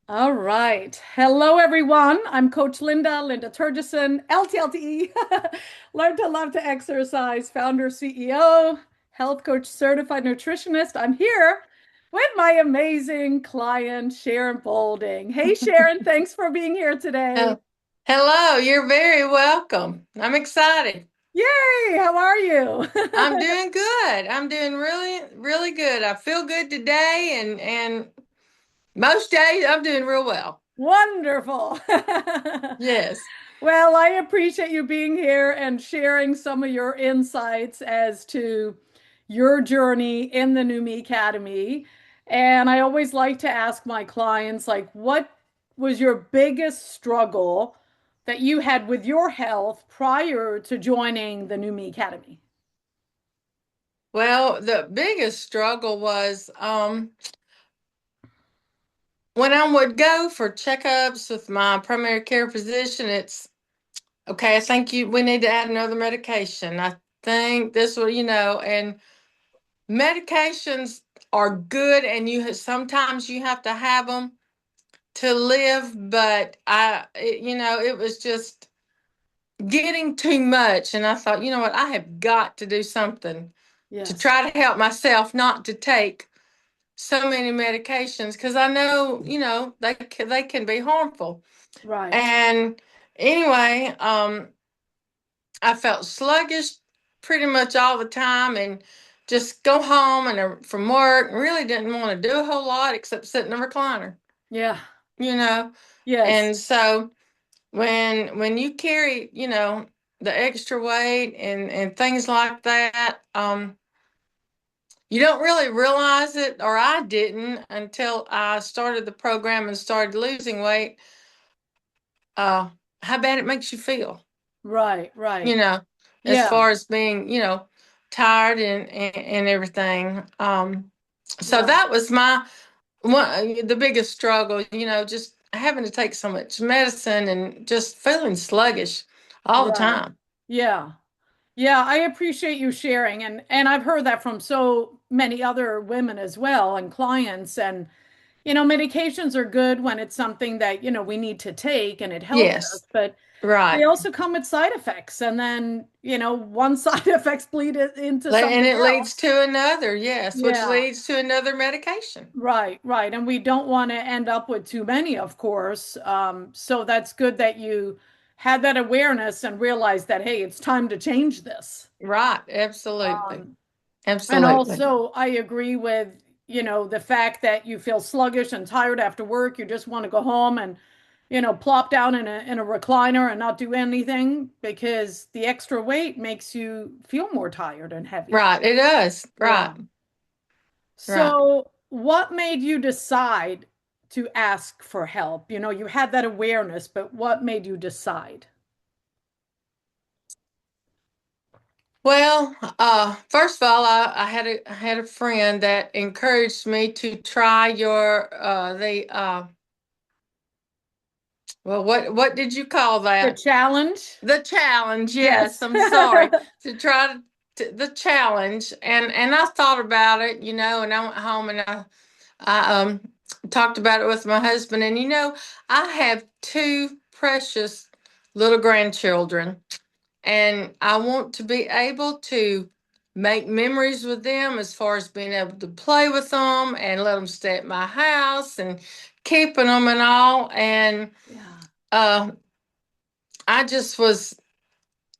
All right. Hello, everyone. I'm Coach Linda Turgison, LTLTE, Learn to Love to Exercise, founder, CEO, health coach, certified nutritionist. I'm here with my amazing client, Sharon Bolding. Hey, Sharon, thanks for being here today. Oh, hello, you're very welcome. I'm excited. Yay, how are you? I'm doing good. I'm doing really, really good. I feel good today and most days I'm doing real well. Wonderful. Yes. Well, I appreciate you being here and sharing some of your insights as to your journey in the New Me Academy. And I always like to ask my clients, like, what was your biggest struggle that you had with your health prior to joining the New Me Academy? Well, the biggest struggle was when I would go for checkups with my primary care physician, it's okay, I think we need to add another medication. I think this will, and medications are good and sometimes you have to have them to live, but it was just getting too much. And I thought, you know what, I have got to do something to Yes, try to help myself not to take so many medications because I know, they can be harmful. right. And anyway, I felt sluggish pretty much all the time and just go home and from work, really didn't want to do a whole lot except sit in a recliner, Yeah, you know. yes, And so when you carry, the extra weight and things like that, you don't really realize it, or I didn't until I started the program and started losing weight. Uh, how bad it makes you feel, right, you right. know, as Yeah, far as being, tired and everything. So right. that was the biggest struggle, just having to take so much medicine and just feeling sluggish all the Right. time. Yeah. Yeah, I appreciate you sharing and I've heard that from so many other women as well and clients and medications are good when it's something that we need to take and it helps us, Yes, but they right. also come with side effects and then one side effects bleed it into And something it leads else. to another, yes, which Yeah. leads to another medication. Right, right. And we don't want to end up with too many, of course. So that's good that you had that awareness and realized that, hey, it's time to change this. Right, absolutely. Um, And Absolutely. also, I agree with, the fact that you feel sluggish and tired after work. You just want to go home and, plop down in a recliner and not do anything because the extra weight makes you feel more tired and heavy. Right, it does. Yeah. Right, right. So, what made you decide to ask for help? You had that awareness, but what made you decide? Well, first of all, I had a friend that encouraged me to try your the well, what did you call The that? challenge? The challenge, yes. Yes. I'm sorry. To try the challenge, and I thought about it, and I went home and I talked about it with my husband, and I have two precious little grandchildren, and I want to be able to make memories with them as far as being able to play with them and let them stay at my house and keeping them and all, and Yeah. uh, I just was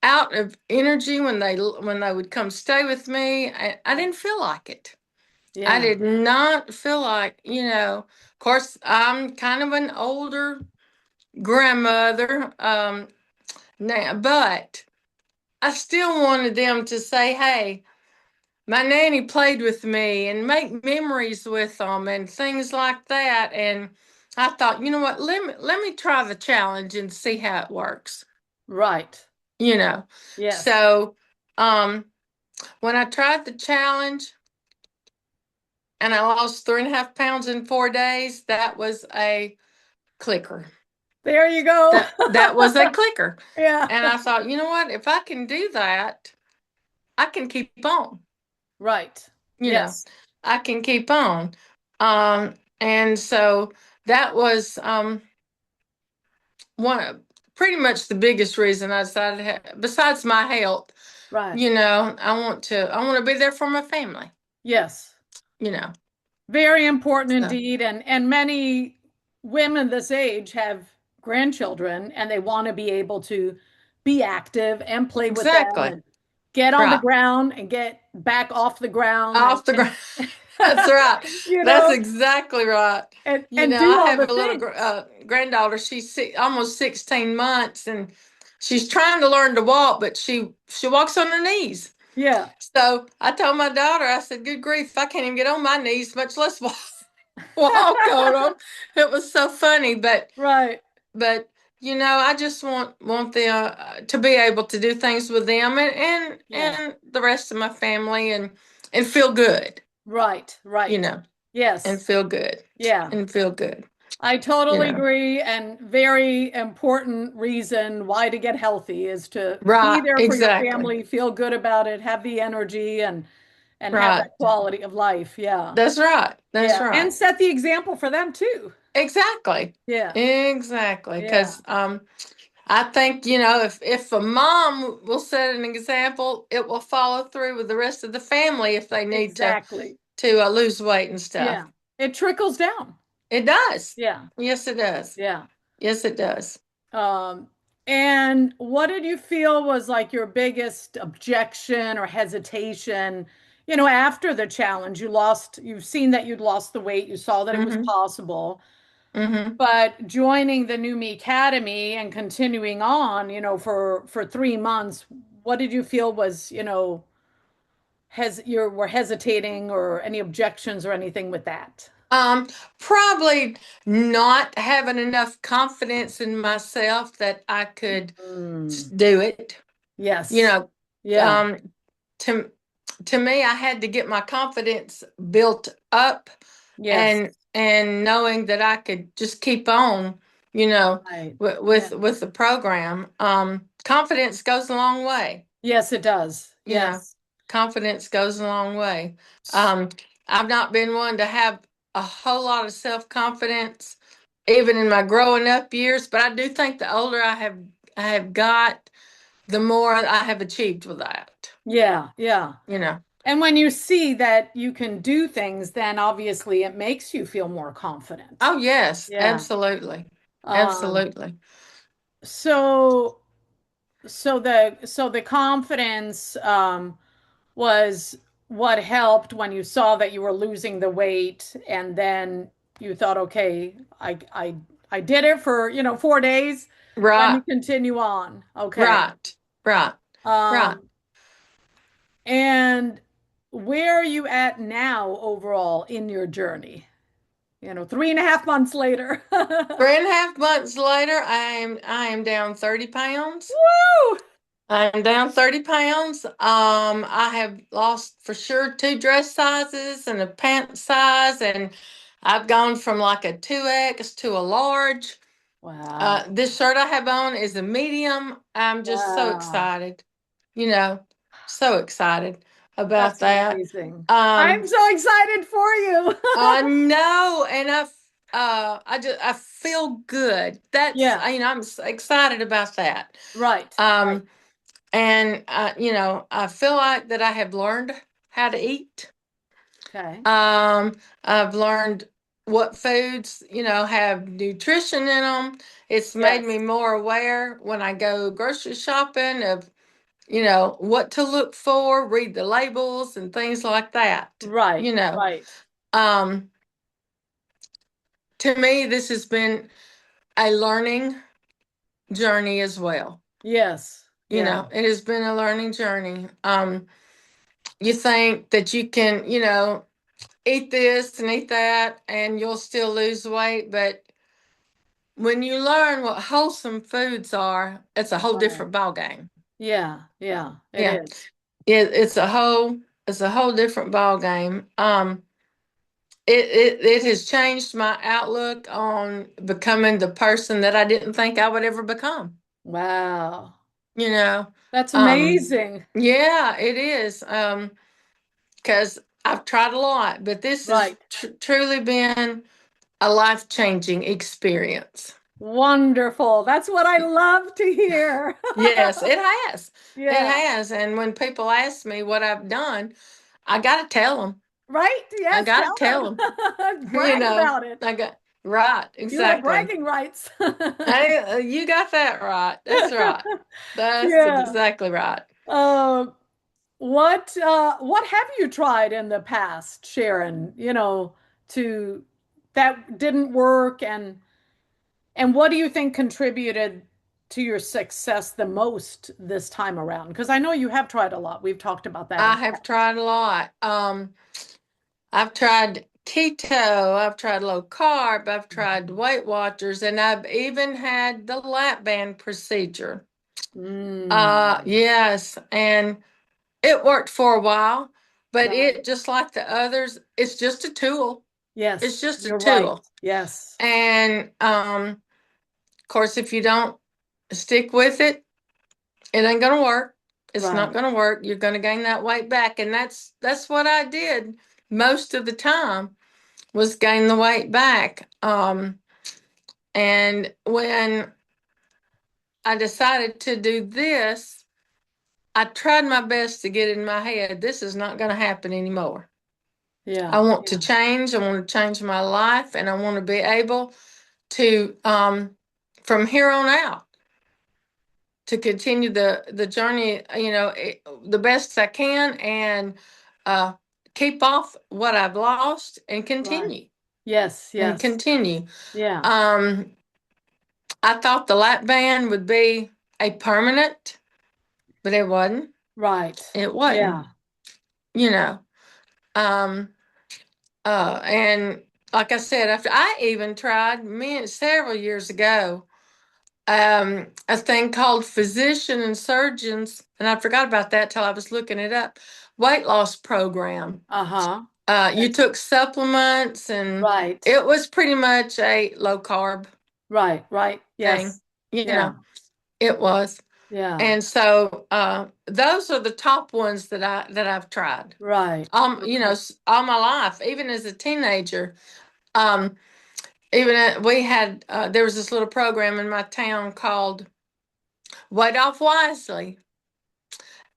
out of energy when they would come stay with me. I didn't feel like it. I Yeah. did not feel like, of course, I'm kind of an older grandmother now, but I still wanted them to say, hey, my nanny played with me and make memories with them and things like that. And I thought, you know what, let me try the challenge and see how it works, Right. you know. Yes. So um when I tried the challenge and I lost 3.5 pounds in 4 days, that was a clicker. There you go. That was a clicker. Yeah. And I thought, you know what? If I can do that, I can keep on. Right. You know, Yes. I can keep on. And so that was one pretty much the biggest reason I decided to besides my health, Right. I want to be there for my family, Yes. you know. Very important So indeed. And many women this age have grandchildren and they want to be able to be active and play with them exactly. and get on the Right. ground and get back off the ground Off the ground. and That's right. you That's know, exactly right. and I do all have the a little things. granddaughter. She's almost 16 months, and she's trying to learn to walk, but she walks on her knees. Yeah. So I told my daughter, I said, "Good grief, I can't even get on my knees, much less walk on them." It was so funny, Right. but I just want them to be able to do things with them Yeah. and the rest of my family and feel good, Right. you Right. know, and Yes. feel good Yeah. and feel good, I you totally know. agree. And very important reason why to get healthy is to be Right, there for your exactly. family, feel good about it, have the energy and have Right. that quality of life. Yeah. That's right. That's Yeah. And right. set the example for them too. Exactly. Yeah. Exactly. Yeah. Because I think, if a mom will set an example, it will follow through with the rest of the family if they need Exactly. to lose weight and stuff. Yeah. It trickles down. It does. Yeah. Yes, it does. Yeah. Yes, it does. Um, and what did you feel was like your biggest objection or hesitation, after the challenge? You've seen that you'd lost the weight, you saw that it was Mm-hmm. possible, Mm-hmm. but joining the New Me Academy and continuing on, for 3 months, what did you feel was, you were hesitating or any objections or anything with that? Um, Probably not having enough confidence in myself that I could Mm, do it. You yes. know, Yeah. um, to to me, I had to get my confidence built up, Yes. and knowing that I could just keep on, you know, Right. with Yeah. with the program. Confidence goes a long way. Yes, it does. You know, Yes. confidence goes a long way. Um, I've not been one to have a whole lot of self confidence, even in my growing up years. But I do think the older I have got, the more I have achieved with that. Yeah, yeah. You know. And when you see that you can do things, then obviously it makes you feel more confident. Oh yes, Yeah. absolutely, Um, absolutely. so so the confidence was what helped when you saw that you were losing the weight and then you thought, okay, I did it for, 4 days. Let me Right, continue on. Okay. right, right, right. Um, And where are you at now overall in your journey? 3.5 months later. Woo! 3.5 months later, I am down 30 pounds. I'm down 30 pounds. I have lost for sure two dress sizes and a pant size, and I've gone from like a 2X to a large. Wow. This shirt I have on is a medium. I'm just so Wow. excited, you know, so excited about That's that. amazing. I'm Um, so excited for you. I know, and I feel good. That's Yeah, I'm excited about that. right. Right. Um, and I feel like that I have learned how to eat. Okay. I've learned what foods have nutrition in them. It's made Yes. me more aware when I go grocery shopping of what to look for, read the labels and things like that. Right. You know, Right. um, to me, this has been a learning journey as well. Yes. Yeah. It has been a learning journey. You think that you can, eat this and eat that and you'll still lose weight, but when you learn what wholesome foods are, it's a whole Right. different ball game. Yeah. Yeah. It Yeah. is. It's a whole different ball game. It has changed my outlook on becoming the person that I didn't think I would ever become. Wow. You know, That's um, amazing. yeah, it is. Because I've tried a lot, but this has Right. truly been a life-changing experience. Wonderful. That's what I love to hear. Yes, it has. It Yeah. has. And when people ask me what I've done, I got to tell them. Right? I Yes, got to tell tell them. them. You Brag know, about it. I got right, You have exactly. bragging rights. Hey, you got that right. That's right. That's Yeah. exactly right. Uh, what have you tried in the past, Sharon, to that didn't work, and what do you think contributed to your success the most this time around? Because I know you have tried a lot. We've talked about that in I the have past. tried a lot. I've tried keto, I've tried low carb, I've tried Weight Watchers, and I've even had the lap band procedure. Mm, Yes, and it worked for a while, but right. it just like the others, it's just a tool. It's Yes, just a you're right. tool. Yes, And of course, if you don't stick with it, it ain't gonna work. It's not right. gonna work. You're gonna gain that weight back, and that's what I did most of the time was gain the weight back. And when I decided to do this, I tried my best to get in my head, this is not going to happen anymore. I Yeah, want to yeah, change. I want to change my life, and I want to be able to, from here on out, to continue the journey, the best I can, and uh, keep off what I've lost, right. continue Yes, and yes. continue. Yeah, Um, I thought the lap band would be a permanent, but it wasn't. right. It wasn't. Yeah. You know. Um, and like I said, after I even tried several years ago, a thing called physician and surgeons, and I forgot about that till I was looking it up. Weight loss program. Uh-huh. You took supplements, and Right. it was pretty much a low carb Right, right. thing. Yes. You Yeah, know, it was. yeah. And so those are the top ones that I've tried. Right. Right. All my life, even as a teenager. Um, we had there was this little program in my town called Weight Off Wisely,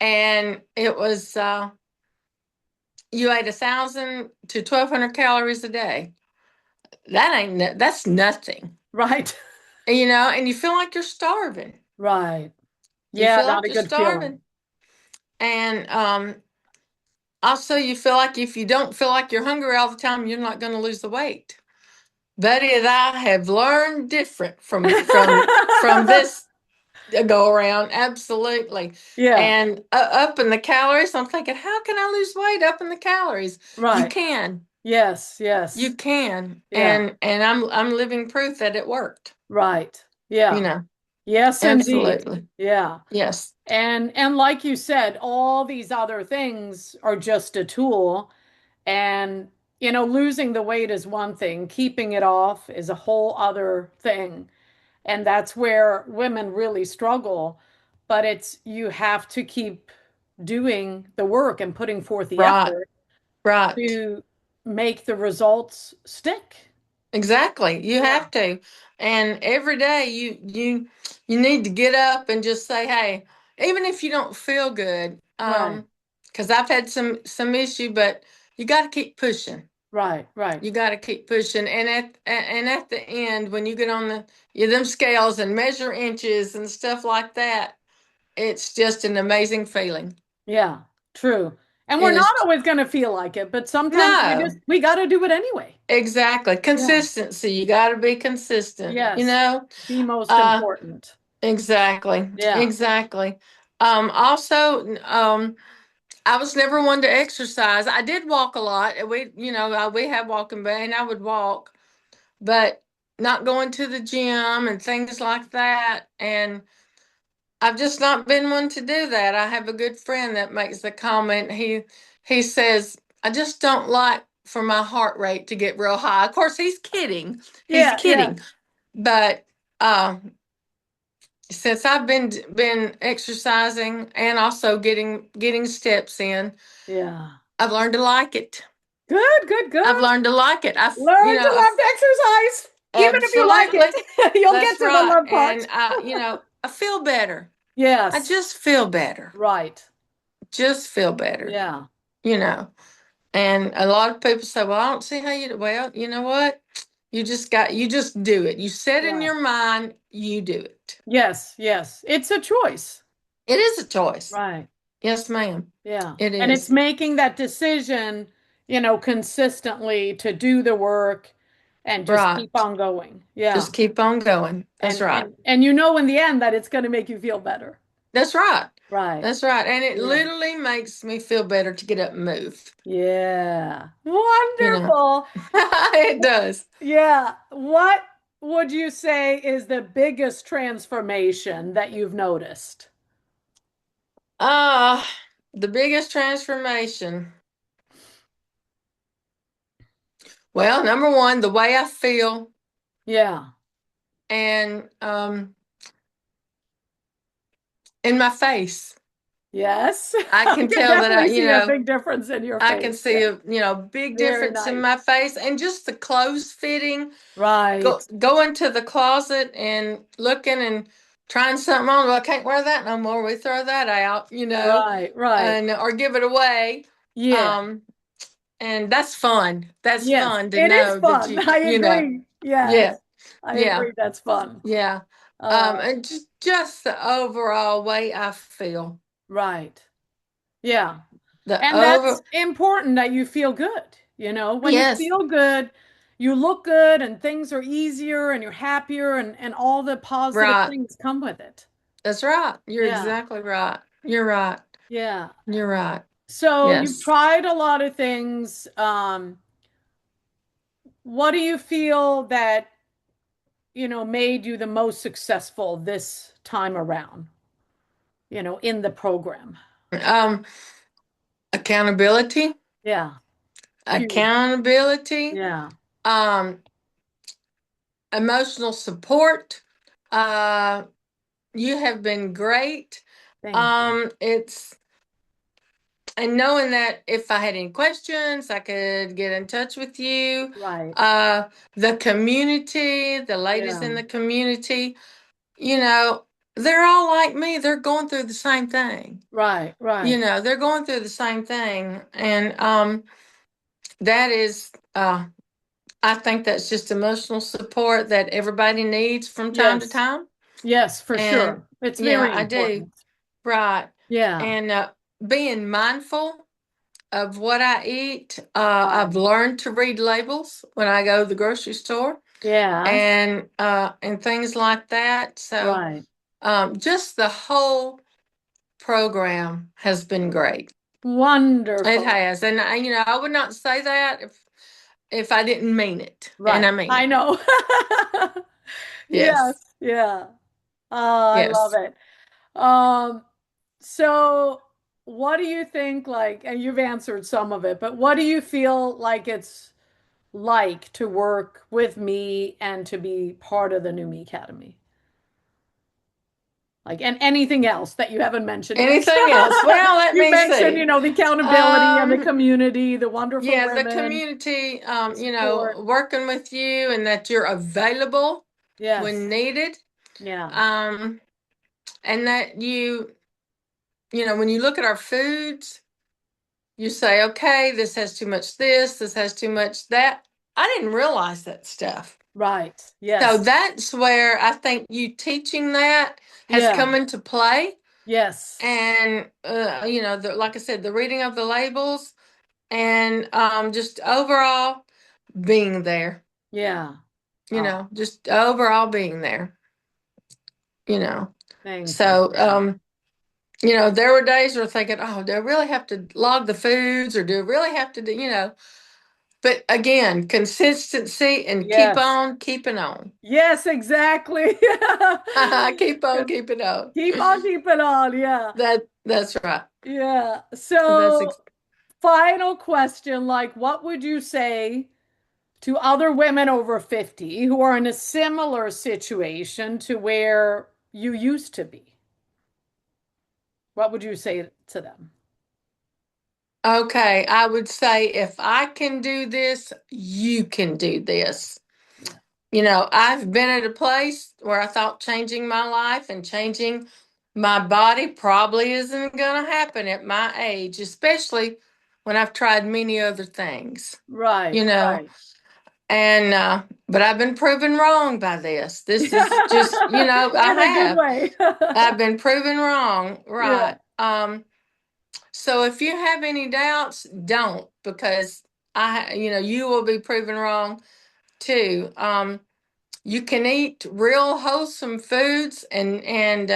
and it was you ate 1,000 to 1,200 calories a day. That's nothing, Right. and you feel like you're starving. Right. You Yeah, feel not like a you're good feeling. starving, and also you feel like if you don't feel like you're hungry all the time, you're not going to lose the weight. Betty and I have learned different from this go around. Absolutely. Yeah, And up in the calories, I'm thinking, how can I lose weight up in the calories? You right. can. Yes, You yes. can. Yeah, And I'm living proof that it worked. right. You Yeah. know. Yes, indeed. Absolutely. Yeah. Yes. And like you said, all these other things are just a tool. And, losing the weight is one thing, keeping it off is a whole other thing. And that's where women really struggle. But you have to keep doing the work and putting forth the Right. effort Right. to make the results stick. Exactly. You Yeah, have to. And every day you need to get up and just say, hey, even if you don't feel good, right, because I've had some issue, but you got to keep pushing. right, right. You got to keep pushing. And at the end, when you get on them scales and measure inches and stuff like that, it's just an amazing feeling. Yeah, true. And we're It not is. always going to feel like it, but sometimes No, we got to do it anyway. exactly. Yeah. Consistency. You got to be consistent. Yes. The most Uh, important. Exactly. Yeah. Exactly. Also, I was never one to exercise. I did walk a lot. We have walking band. And I would walk, but not going to the gym and things like that. And I've just not been one to do that. I have a good friend that makes the comment. He says, I just don't like for my heart rate to get real high. Of course, he's kidding. He's Yeah, yeah, kidding. But since I've been exercising and also getting steps in, yeah. I've learned to like it. Good, good, I've good. learned to like it. Learn to love to exercise, even if you like absolutely. it. You'll get That's to the right. love part. And I feel better. I Yes, just feel better. right. Just feel better. Yeah, You know. And a lot of people say, "Well, I don't see how you do." Well, you know what? You just do it. You set in yeah. your mind, you do it. Yes, yes. It's a choice. It is a choice. Right. Yes, ma'am. Yeah. It And it's is. making that decision, consistently to do the work and just keep Right. on going. Yeah. Just keep on going. That's And right. and and you know in the end that it's going to make you feel better. That's right. Right. That's right. And it Yeah. literally makes me feel better to get up and move. Yeah. You know, Wonderful. it does. Yeah. What would you say is the biggest transformation that you've noticed? Uh, the biggest transformation. Well, number one, the way I feel Yeah. and in my face. Yes. I I can can tell that definitely see a big difference in your I can face. Yeah. see a big Very difference in nice. my face and just the clothes fitting. Right. Go into the closet and looking and trying something on. Well, I can't wear that no more. We throw that out, Right. Right. and or give it away. Yeah. Um, and that's fun. That's Yes. fun to It is know that fun. I agree. yeah, Yes. I yeah, agree. That's fun. yeah. Uh, And just the overall way I feel. right. Yeah. The And over that's important that you feel good. When you Yes, feel good, you look good and things are easier and you're happier and all the positive right. things come with it. That's right. You're Yeah. exactly right. You're right. Yeah. You're right. So you've Yes. tried a lot of things. What do you feel that, made you the most successful this time around, in the program? Um, accountability, Yeah. Huge. accountability, Yeah. um, emotional support. Uh, you have been great. Thank you. It's and knowing that if I had any questions, I could get in touch with you. Right. Uh, the community, the ladies Yeah. in the community, you know, they're all like me. They're going through the same thing. Right. Right. They're going through the same thing, and that is, I think that's just emotional support that everybody needs from time to Yes. time. Yes, for And sure. It's yeah, very I do. important. Right. Yeah. And being mindful of what I eat. Right. I've learned to read labels when I go to the grocery store Yes. and things like that. So Right. just the whole program has been great. It Wonderful. has, and I would not say that if I didn't mean it, and I Right. mean I it. know. Yes. Yes, Yeah. Oh, I love yes. it. Um, so what do you think, like, and you've answered some of it, but what do you feel like it's like to work with me and to be part of the New Me Academy? Like, and anything else that you haven't mentioned yet. Anything else? Well, let You me mentioned, see. the accountability and the Um, community, the wonderful yeah, the women, community, the support. working with you and that you're available when Yes. needed. Yeah. Um, and that when you look at our foods, you say, okay, this has too much this has too much that. I didn't realize that stuff. Right. So Yes. that's where I think you teaching that has Yeah. come into play. Yes. And, like I said, the reading of the labels and just overall being there, Yeah. Oh, just overall being there, you know. thank you. So, Yeah. there were days where thinking, oh, do I really have to log the foods or do I really have to do. But again, consistency and keep Yes. on keeping on. Yes, exactly. Keep on Good. keeping on. Keep on keeping on. Yeah. That's right. Yeah. That's So, final question, like, what would you say to other women over 50 who are in a similar situation to where you used to be? What would you say to them? Okay, I would say if I can do this, you can do this. Yeah. I've been at a place where I thought changing my life and changing my body probably isn't going to happen at my age, especially when I've tried many other things, Right, you know. right. And, but I've been proven wrong by this. This is just, I In a good have. way. I've been proven wrong, Yeah, right. So if you have any doubts, don't, because you will be proven wrong too. You can eat real wholesome foods and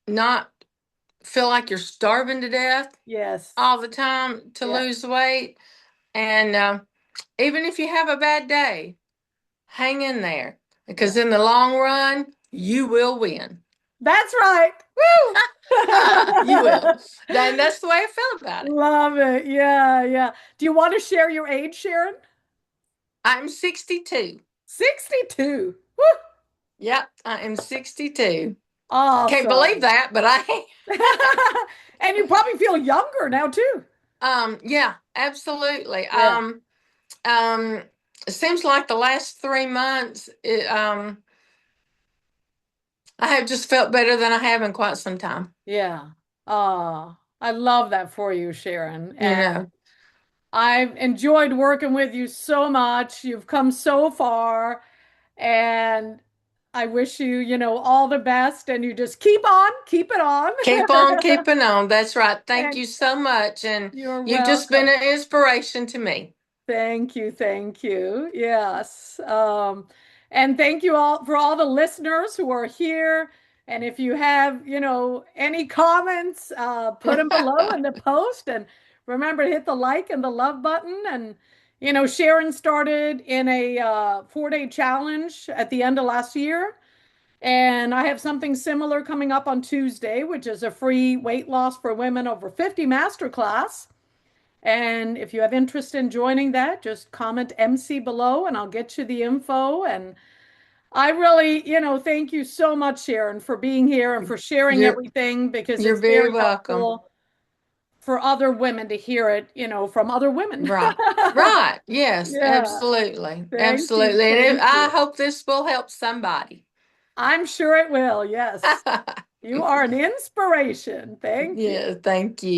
not feel like you're starving to death yes, all the time to yeah, lose weight. And even if you have a bad day, hang in there yeah. because in the long run, you will win. That's right. You will. Woo! That's the way I feel about it. Love it. Yeah, yeah. Do you want to share your age, Sharon? I'm 62. 62. Woo! Yep, I am 62. Can't believe Awesome. that, but I And you probably feel younger now too. yeah, absolutely. Yeah, Um it seems like the last 3 months I have just felt better than I have in quite some time. yeah. I love that for you, Sharon. You And know. I've enjoyed working with you so much. You've come so far, and I wish you, all the best, and you just keep it on. Keep on keeping on. That's right. Thank And you so much. And you're you've just been welcome. an inspiration to me. Thank you, thank you. Yes. And thank you all for all the listeners who are here. And if you have, any comments, put them below in the post. And remember to hit the like and the love button. And, Sharon started in a 4-day challenge at the end of last year. And I have something similar coming up on Tuesday, which is a free weight loss for women over 50 masterclass. And if you have interest in joining that, just comment MC below and I'll get you the info. And I really, thank you so much, Sharon, for being here and for sharing You're everything because you're it's very very welcome. helpful for other women to hear it, from other women. Right. Right. Yes, Yeah. absolutely. Thank you. Absolutely. And Thank I you. hope this will help somebody. I'm sure it will. Yes. You are an inspiration. Thank you. Yeah, thank you.